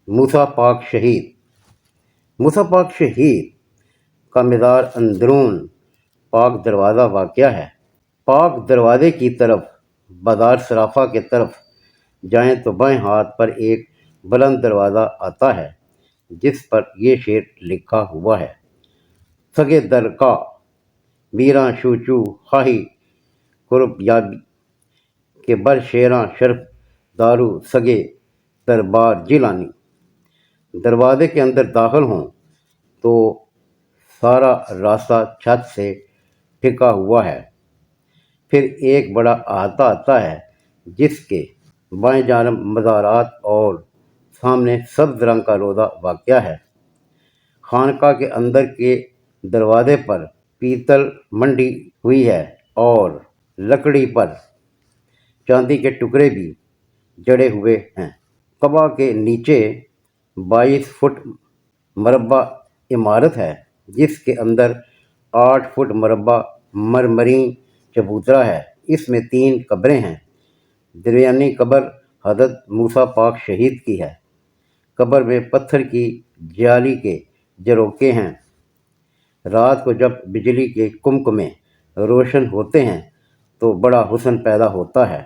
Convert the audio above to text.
موسیٰ پاک شہید۔ موسیٰ پاک شہید کا مزار اندرون پاک دروازہ واقع ہے۔ پاک دروازے کی طرف بازار صرافہ کے طرف جائیں تو بائیں ہاتھ پر ایک بلند دروازہ آتا ہے جس پر یہ شعر لکھا ہوا ہے: سگے درکا میراں شوچو خواہی قرب یابی کے بر شیراں شرف دارو سگے دربار جیلانی۔ دروازے کے اندر داخل ہوں تو سارا راستہ چھت سے ٹھکا ہوا ہے۔ پھر ایک بڑا احاطہ آتا ہے جس کے بائیں جانب مزارات اور سامنے سبز رنگ کا روضہ واقع ہے۔ خانقاہ کے اندر کے دروازے پر پیتل منڈی ہوئی ہے اور لکڑی پر چاندی کے ٹکڑے بھی جڑے ہوئے ہیں۔ قبہ کے نیچے 22 فٹ مربع عمارت ہے جس کے اندر 8 فٹ مربع مرمرین چبوترا ہے۔ اس میں 3 قبریں ہیں۔ درمیانی قبر حضرت موسیٰ پاک شہید کی ہے۔ قبر میں پتھر کی جالی کے جروکے ہیں۔ رات کو جب بجلی کے کمکمے روشن ہوتے ہیں تو بڑا حسن پیدا ہوتا ہے۔